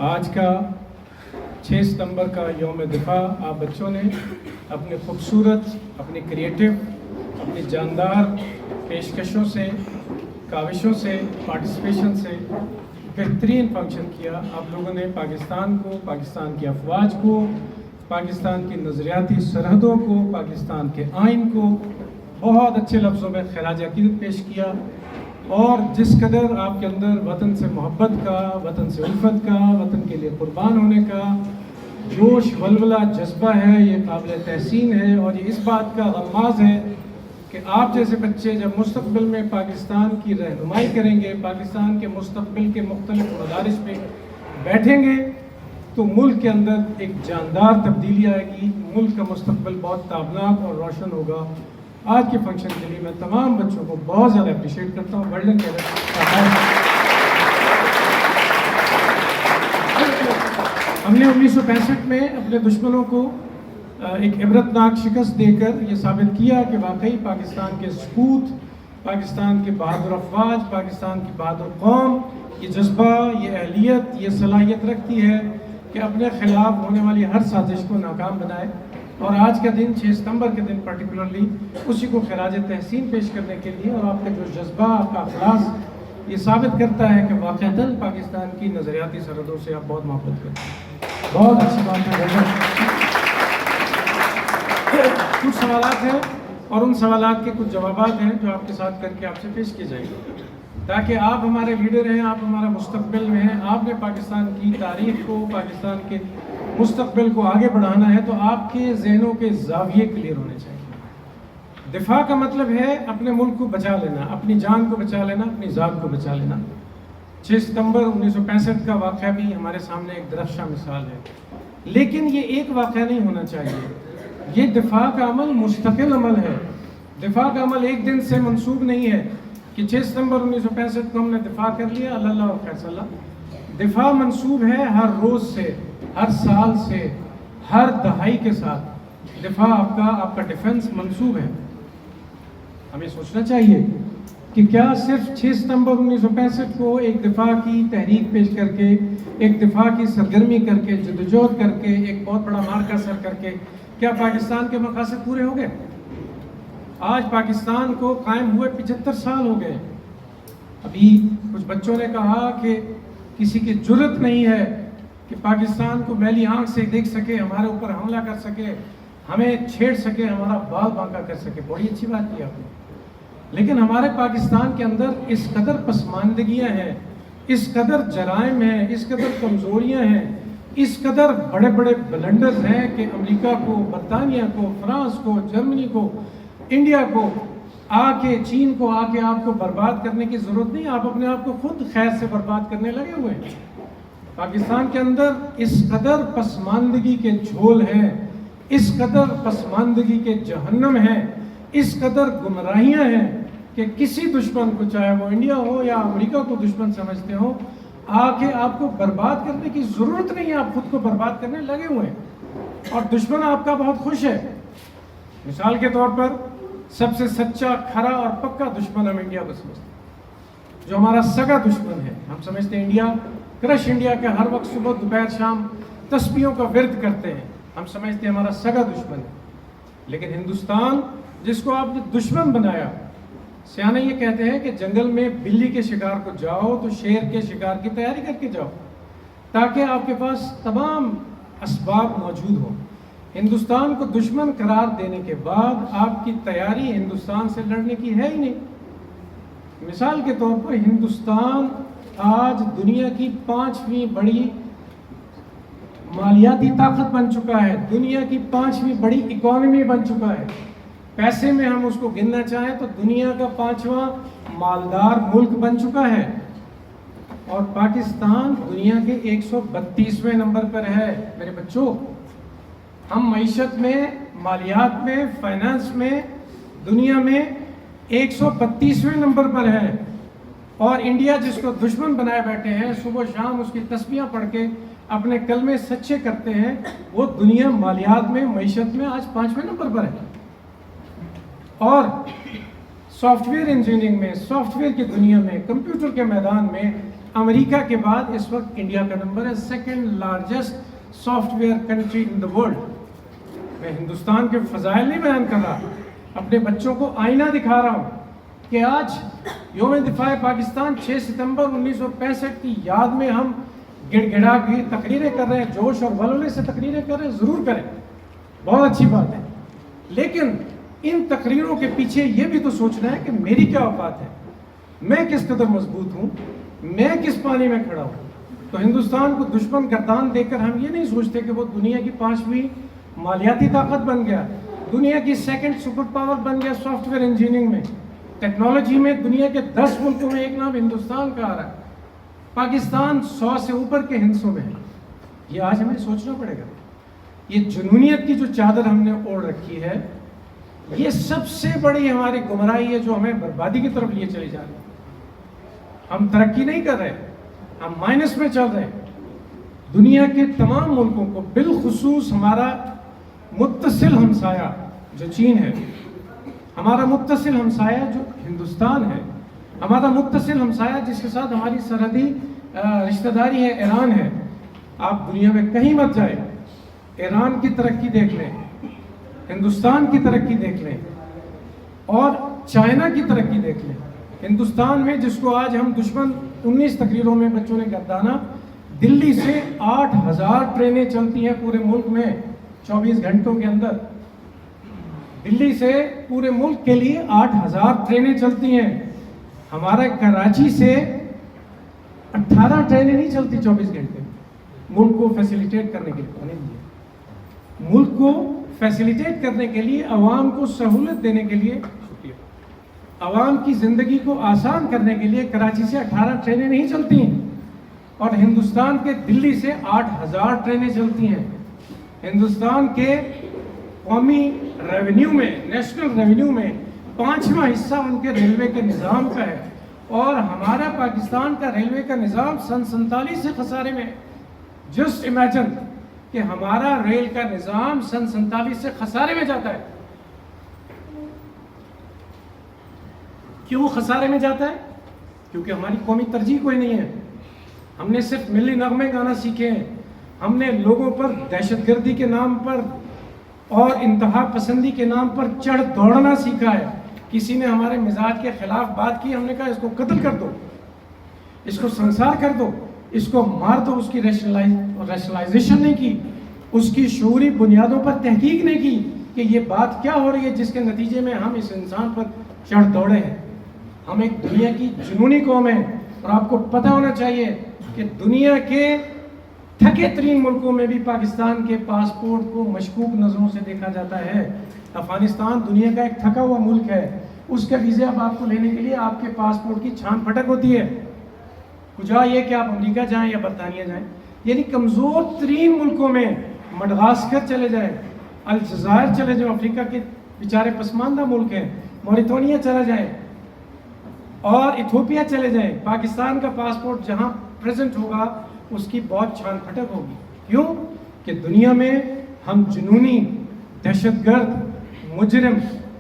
آج کا 6 ستمبر کا یوم دفاع آپ بچوں نے اپنے خوبصورت، اپنی کریٹو، اپنی جاندار پیشکشوں سے، کاوشوں سے، پارٹیسپیشن سے بہترین فنکشن کیا۔ آپ لوگوں نے پاکستان کو، پاکستان کی افواج کو، پاکستان کی نظریاتی سرحدوں کو، پاکستان کے آئین کو بہت اچھے لفظوں میں خراج عقیدت پیش کیا، اور جس قدر آپ کے اندر وطن سے محبت کا، وطن سے الفت کا، وطن کے لیے قربان ہونے کا جوش، ولولہ، جذبہ ہے، یہ قابل تحسین ہے، اور یہ اس بات کا غماز ہے کہ آپ جیسے بچے جب مستقبل میں پاکستان کی رہنمائی کریں گے، پاکستان کے مستقبل کے مختلف مدارس پہ بیٹھیں گے، تو ملک کے اندر ایک جاندار تبدیلی آئے گی، ملک کا مستقبل بہت تابناک اور روشن ہوگا۔ آج کے فنکشن کے لیے میں تمام بچوں کو بہت زیادہ اپریشیٹ کرتا ہوں۔ ورلڈن ہم نے 1965 میں اپنے دشمنوں کو ایک عبرتناک شکست دے کر یہ ثابت کیا کہ واقعی پاکستان کے سپوت، پاکستان کے بہادر افواج، پاکستان کی بہادر قوم یہ جذبہ، یہ اہلیت، یہ صلاحیت رکھتی ہے کہ اپنے خلاف ہونے والی ہر سازش کو ناکام بنائے۔ اور آج کا دن 6 ستمبر کے دن پرٹیکولرلی اسی کو خراج تحسین پیش کرنے کے لیے، اور آپ کا جو جذبہ، آپ کا اخلاص یہ ثابت کرتا ہے کہ واقعتاً پاکستان کی نظریاتی سرحدوں سے آپ بہت محبت کرتے ہیں۔ بہت اچھی بات ہے۔ کچھ سوالات ہیں اور ان سوالات کے کچھ جوابات ہیں جو آپ کے ساتھ کر کے آپ سے پیش کی جائے گی، تاکہ آپ ہمارے لیڈر ہیں، آپ ہمارا مستقبل میں ہیں، آپ نے پاکستان کی تاریخ کو، پاکستان کے مستقبل کو آگے بڑھانا ہے، تو آپ کے ذہنوں کے زاویے کلیئر ہونے چاہیے۔ دفاع کا مطلب ہے اپنے ملک کو بچا لینا، اپنی جان کو بچا لینا، اپنی ذات کو بچا لینا۔ 6 ستمبر 1965 کا واقعہ بھی ہمارے سامنے ایک درخشاں مثال ہے، لیکن یہ ایک واقعہ نہیں ہونا چاہیے۔ یہ دفاع کا عمل مستقل عمل ہے۔ دفاع کا عمل ایک دن سے منسوب نہیں ہے کہ 6 ستمبر 1965 کو ہم نے دفاع کر لیا، اللہ اور فیصلہ۔ دفاع منسوب ہے ہر روز سے، ہر سال سے، ہر دہائی کے ساتھ دفاع آپ کا ڈیفنس منسوب ہے۔ ہمیں سوچنا چاہیے کہ کیا صرف 6 ستمبر 1965 کو ایک دفاع کی تحریک پیش کر کے، ایک دفاع کی سرگرمی کر کے، جدوجہد کر کے، ایک بہت بڑا مارکا سر کر کے کیا پاکستان کے مقاصد پورے ہو گئے؟ آج پاکستان کو قائم ہوئے 75 سال ہو گئے۔ ابھی کچھ بچوں نے کہا کہ کسی کی جرت نہیں ہے کہ پاکستان کو میلی آنکھ سے دیکھ سکے، ہمارے اوپر حملہ کر سکے، ہمیں چھیڑ سکے، ہمارا بال بانکا کر سکے۔ بڑی اچھی بات کی آپ نے، لیکن ہمارے پاکستان کے اندر اس قدر پسماندگیاں ہیں، اس قدر جرائم ہیں، اس قدر کمزوریاں ہیں، اس قدر بڑے بڑے بلنڈرز ہیں کہ امریکہ کو، برطانیہ کو، فرانس کو، جرمنی کو، انڈیا کو آ کے، چین کو آ کے آپ کو برباد کرنے کی ضرورت نہیں، آپ اپنے آپ کو خود خیر سے برباد کرنے لگے ہوئے ہیں۔ پاکستان کے اندر اس قدر پسماندگی کے جھول ہیں، اس قدر پسماندگی کے جہنم ہیں، اس قدر گمراہیاں ہیں کہ کسی دشمن کو، چاہے وہ انڈیا ہو یا امریکہ کو دشمن سمجھتے ہو، آ کے آپ کو برباد کرنے کی ضرورت نہیں ہے، آپ خود کو برباد کرنے لگے ہوئے ہیں، اور دشمن آپ کا بہت خوش ہے۔ مثال کے طور پر سب سے سچا، کھرا اور پکا دشمن ہم انڈیا کو سمجھتے ہیں، جو ہمارا سگا دشمن ہے۔ ہم سمجھتے ہیں انڈیا، کرش انڈیا کے ہر وقت صبح دوپہر شام تسبیحوں کا ورد کرتے ہیں، ہم سمجھتے ہیں ہمارا سگا دشمن ہے۔ لیکن ہندوستان جس کو آپ نے دشمن بنایا، سیانے یہ کہتے ہیں کہ جنگل میں بلی کے شکار کو جاؤ تو شیر کے شکار کی تیاری کر کے جاؤ، تاکہ آپ کے پاس تمام اسباب موجود ہوں۔ ہندوستان کو دشمن قرار دینے کے بعد آپ کی تیاری ہندوستان سے لڑنے کی ہے ہی نہیں۔ مثال کے طور پر ہندوستان آج دنیا کی 5ویں بڑی مالیاتی طاقت بن چکا ہے، دنیا کی 5ویں بڑی اکانومی بن چکا ہے۔ پیسے میں ہم اس کو گننا چاہیں تو دنیا کا 5واں مالدار ملک بن چکا ہے، اور پاکستان دنیا کے 132ویں نمبر پر ہے۔ میرے بچوں، ہم معیشت میں، مالیات میں، فائنانس میں دنیا میں 132ویں نمبر پر ہے، اور انڈیا جس کو دشمن بنائے بیٹھے ہیں، صبح شام اس کی تسبیحاں پڑھ کے اپنے کلمے سچے کرتے ہیں، وہ دنیا مالیات میں، معیشت میں آج 5ویں نمبر پر ہے۔ اور سافٹ ویئر انجینئرنگ میں، سافٹ ویئر کی دنیا میں، کمپیوٹر کے میدان میں امریکہ کے بعد اس وقت انڈیا کا نمبر ہے، second largest soft where country in the world. میں ہندوستان کے فضائل نہیں بیان کر رہا، اپنے بچوں کو آئینہ دکھا رہا ہوں کہ آج یوم دفاع پاکستان 6 ستمبر 1965 کی یاد میں ہم گڑ گڑا کی تقریریں کر رہے ہیں، جوش اور ولولے سے تقریریں کر رہے ہیں، ضرور کریں، بہت اچھی بات ہے، لیکن ان تقریروں کے پیچھے یہ بھی تو سوچنا ہے کہ میری کیا اوقات ہے، میں کس قدر مضبوط ہوں، میں کس پانی میں کھڑا ہوں۔ تو ہندوستان کو دشمن گردان دے کر ہم یہ نہیں سوچتے کہ وہ دنیا کی 5ویں مالیاتی طاقت بن گیا، دنیا کی 2nd سپر پاور بن گیا سافٹ ویئر انجینئرنگ میں، ٹیکنالوجی میں دنیا کے 10 ملکوں میں ایک نام ہندوستان کا آ رہا ہے، پاکستان 100 سے اوپر کے ہندسوں میں ہے۔ یہ آج ہمیں سوچنا پڑے گا، یہ جنونیت کی جو چادر ہم نے اوڑھ رکھی ہے، یہ سب سے بڑی ہماری گمراہی ہے جو ہمیں بربادی کی طرف لیے چلی جا رہی ہے۔ ہم ترقی نہیں کر رہے، ہم مائنس میں چل رہے ہیں۔ دنیا کے تمام ملکوں کو، بالخصوص ہمارا متصل ہمسایہ جو چین ہے، ہمارا متصل ہمسایہ جو ہندوستان ہے، ہمارا متصل ہمسایہ جس کے ساتھ ہماری سرحدی رشتہ داری ہے، ایران ہے۔ آپ دنیا میں کہیں مت جائیں، ایران کی ترقی دیکھ لیں، ہندوستان کی ترقی دیکھ لیں، اور چائنا کی ترقی دیکھ لیں۔ ہندوستان میں جس کو آج ہم دشمن 19 تقریروں میں بچوں نے گردانا، دلی سے 8000 ٹرینیں چلتی ہیں پورے ملک میں 24 گھنٹوں کے اندر۔ دلی سے پورے ملک کے لیے 8000 ٹرینیں چلتی ہیں۔ ہمارے کراچی سے 18 ٹرینیں نہیں چلتی 24 گھنٹے، ملک کو فیسیلیٹیٹ کرنے کے لیے، ملک کو فیسیلیٹیٹ کرنے کے لیے، عوام کو سہولت دینے کے لیے، عوام کی زندگی کو آسان کرنے کے لیے کراچی سے 18 ٹرینیں نہیں چلتی ہیں، اور ہندوستان کے دلی سے 8000 ٹرینیں چلتی ہیں۔ ہندوستان کے قومی ریونیو میں، نیشنل ریونیو میں 5واں حصہ ان کے ریلوے کے نظام کا ہے، اور ہمارا پاکستان کا ریلوے کا نظام سن 47 سے خسارے میں۔ جسٹ امیجن کہ ہمارا ریل کا نظام سن 47 سے خسارے میں جاتا ہے۔ کیوں خسارے میں جاتا ہے؟ کیونکہ ہماری قومی ترجیح کوئی نہیں ہے۔ ہم نے صرف ملی نغمے گانا سیکھے ہیں، ہم نے لوگوں پر دہشت گردی کے نام پر اور انتہا پسندی کے نام پر چڑھ دوڑنا سیکھا ہے۔ کسی نے ہمارے مزاج کے خلاف بات کی، ہم نے کہا اس کو قتل کر دو، اس کو سنسار کر دو، اس کو مار دو۔ اس کی ریشنلائزیشن نہیں کی، اس کی شعوری بنیادوں پر تحقیق نہیں کی کہ یہ بات کیا ہو رہی ہے جس کے نتیجے میں ہم اس انسان پر چڑھ دوڑے ہیں۔ ہم ایک دنیا کی جنونی قوم ہیں، اور آپ کو پتہ ہونا چاہیے کہ دنیا کے تھکے ترین ملکوں میں بھی پاکستان کے پاسپورٹ کو مشکوک نظروں سے دیکھا جاتا ہے۔ افغانستان دنیا کا ایک تھکا ہوا ملک ہے، اس کے ویزے اب آپ کو لینے کے لیے آپ کے پاسپورٹ کی چھان پھٹک ہوتی ہے، کجا یہ کہ آپ امریکہ جائیں یا برطانیہ جائیں۔ یعنی کمزور ترین ملکوں میں، مڈغاسکر چلے جائیں، الجزائر چلے جائیں، افریقہ کے بیچارے پسماندہ ملک ہیں، موریتانیہ چلے جائیں اور ایتھوپیا چلے جائیں، پاکستان کا پاسپورٹ جہاں پریزنٹ ہوگا اس کی بہت چھان پھٹک ہوگی۔ کیوں کہ دنیا میں ہم جنونی، دہشت گرد، مجرم،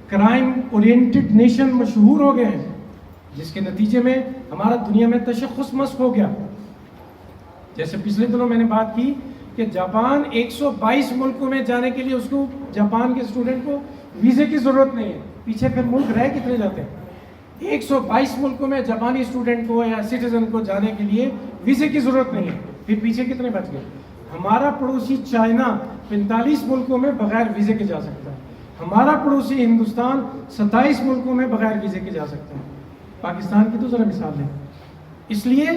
کرائم اورینٹڈ نیشن مشہور ہو گئے ہیں، جس کے نتیجے میں ہمارا دنیا میں تشخص مسخ ہو گیا۔ جیسے پچھلے دنوں میں نے بات کی کہ جاپان 122 ملکوں میں جانے کے لیے اس کو، جاپان کے اسٹوڈنٹ کو ویزے کی ضرورت نہیں ہے۔ پیچھے پھر ملک رہ کتنے جاتے ہیں؟ 122 ملکوں میں جاپانی اسٹوڈنٹ کو یا سٹیزن کو جانے کے لیے ویزے کی ضرورت نہیں ہے، پھر پیچھے کتنے بچ گئے؟ ہمارا پڑوسی چائنا 45 ملکوں میں بغیر ویزے کے جا سکتا ہے، ہمارا پڑوسی ہندوستان 27 ملکوں میں بغیر ویزے کے جا سکتا ہے۔ پاکستان کی تو ذرا مثال ہے۔ اس لیے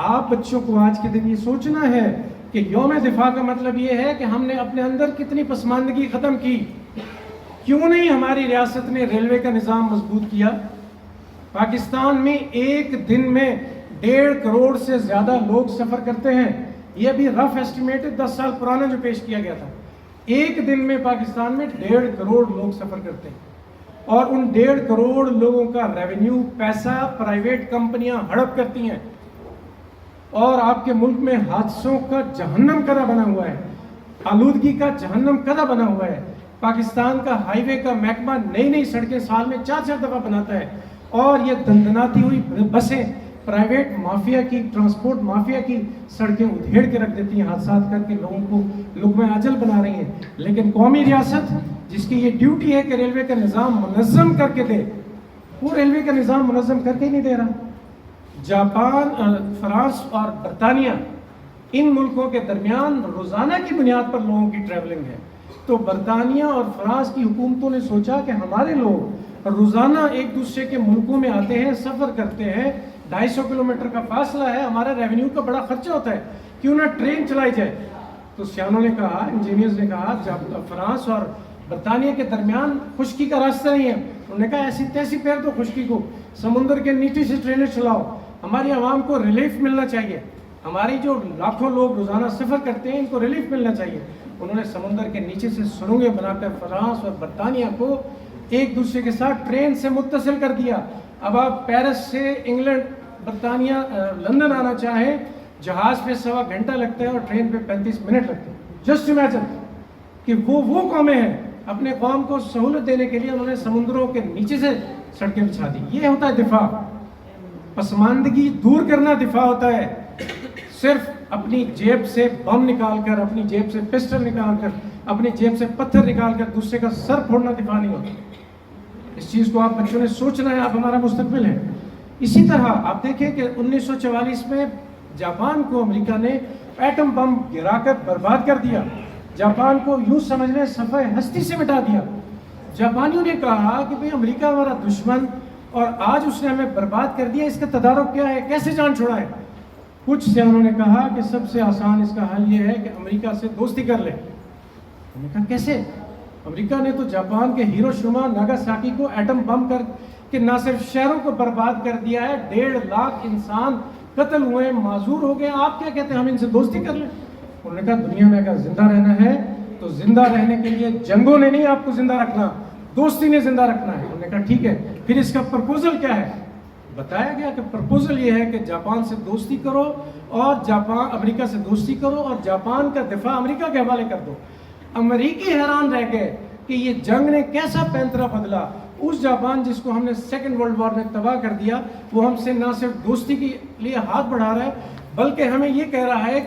آپ بچوں کو آج کے دن یہ سوچنا ہے کہ یوم دفاع کا مطلب یہ ہے کہ ہم نے اپنے اندر کتنی پسماندگی ختم کی۔ کیوں نہیں ہماری ریاست نے ریلوے کا نظام مضبوط کیا؟ پاکستان میں ایک دن میں 1.5 کروڑ سے زیادہ لوگ سفر کرتے ہیں۔ یہ ابھی رف ایسٹیمیٹ 10 سال پرانا جو پیش کیا گیا تھا، ایک دن میں پاکستان میں 1.5 کروڑ لوگ سفر کرتے ہیں، اور ان 1.5 کروڑ لوگوں کا ریونیو، پیسہ پرائیویٹ کمپنیاں ہڑپ کرتی ہیں، اور آپ کے ملک میں حادثوں کا جہنم کدہ بنا ہوا ہے، آلودگی کا جہنم کدہ بنا ہوا ہے۔ پاکستان کا ہائی وے کا محکمہ نئی نئی سڑکیں سال میں 4 دفعہ بناتا ہے، اور یہ دندناتی ہوئی بسیں پرائیویٹ مافیا کی، ٹرانسپورٹ مافیا کی سڑکیں ادھیڑ کے رکھ دیتی ہیں، حادثات کر کے لوگوں کو لقمہ اجل بنا رہی ہیں. لیکن قومی ریاست جس کی یہ ڈیوٹی ہے کہ ریلوے کا نظام منظم کر کے دے، وہ ریلوے کا نظام منظم کر کے ہی نہیں دے رہا. جاپان، فرانس اور برطانیہ، ان ملکوں کے درمیان روزانہ کی بنیاد پر لوگوں کی ٹریولنگ ہے. تو برطانیہ اور فرانس کی حکومتوں نے سوچا کہ ہمارے لوگ روزانہ ایک دوسرے کے ملکوں میں آتے ہیں، سفر کرتے ہیں، 250 کلومیٹر کا فاصلہ ہے، ہمارا ریونیو کا بڑا خرچہ ہوتا ہے، کیوں نہ ٹرین چلائی جائے. تو سیانوں نے کہا، انجینئرز نے کہا، جب فرانس اور برطانیہ کے درمیان خشکی کا راستہ نہیں ہے، انہوں نے کہا ایسی تیسی پھیر دو خشکی کو، سمندر کے نیچے سے ٹرینیں چلاؤ، ہماری عوام کو ریلیف ملنا چاہیے، ہماری جو لاکھوں لوگ روزانہ سفر کرتے ہیں ان کو ریلیف ملنا چاہیے. انہوں نے سمندر کے نیچے سے سرنگیں بنا کر فرانس اور برطانیہ کو ایک دوسرے کے ساتھ ٹرین سے متصل کر دیا. اب آپ پیرس سے انگلینڈ، برطانیہ، لندن آنا چاہیں، جہاز پہ 1.25 گھنٹہ لگتا ہے اور ٹرین پہ 35 منٹ لگتے ہیں. جسٹ امیجن کہ وہ قومیں ہیں، اپنے قوم کو سہولت دینے کے لیے انہوں نے سمندروں کے نیچے سے سڑکیں بچھا دی. یہ ہوتا ہے دفاع. پسماندگی دور کرنا دفاع ہوتا ہے. صرف اپنی جیب سے بم نکال کر، اپنی جیب سے پسٹل نکال کر، اپنی جیب سے پتھر نکال کر دوسرے کا سر پھوڑنا دفاع نہیں ہوتا. اس چیز کو آپ بچوں نے سوچنا ہے، آپ ہمارا مستقبل ہیں. اسی طرح آپ دیکھیں کہ 1944 میں جاپان کو امریکہ نے ایٹم بم گرا کر برباد کر دیا. جاپان کو یوں سمجھ لیں صفحہ ہستی سے مٹا دیا. جاپانیوں نے کہا کہ بھئی امریکہ ہمارا دشمن اور آج اس نے ہمیں برباد کر دیا، اس کا تدارک کیا ہے، کیسے جان چھڑائیں. کچھ سے انہوں نے کہا کہ سب سے آسان اس کا حل یہ ہے کہ امریکہ سے دوستی کر لیں. انہوں نے کہا کیسے؟ امریکہ نے تو جاپان کے ہیروشیما ناگاساکی کو ایٹم بم کر کے نہ صرف شہروں کو برباد کر دیا ہے، 1.5 لاکھ انسان قتل ہوئے، معذور ہو گئے. آپ کیا کہتے ہیں ہم ان سے دوستی کر لیں؟ انہوں نے کہا دنیا میں اگر زندہ رہنا ہے تو زندہ رہنے کے لیے جنگوں نے نہیں آپ کو زندہ رکھنا، دوستی نے زندہ رکھنا ہے. انہوں نے کہا ٹھیک ہے، پھر اس کا پرپوزل کیا ہے؟ بتایا گیا کہ پرپوزل یہ ہے کہ جاپان سے دوستی کرو اور امریکہ سے دوستی کرو اور جاپان کا دفاع امریکہ کے حوالے کر دو. امریکی حیران رہ گئے کہ یہ جنگ نے کیسا پینترا بدلا. اس جاپان جس کو ہم نے 2nd ورلڈ وار میں تباہ کر دیا، وہ ہم سے نہ صرف دوستی کے لیے ہاتھ بڑھا رہا ہے بلکہ ہمیں یہ کہہ رہا ہے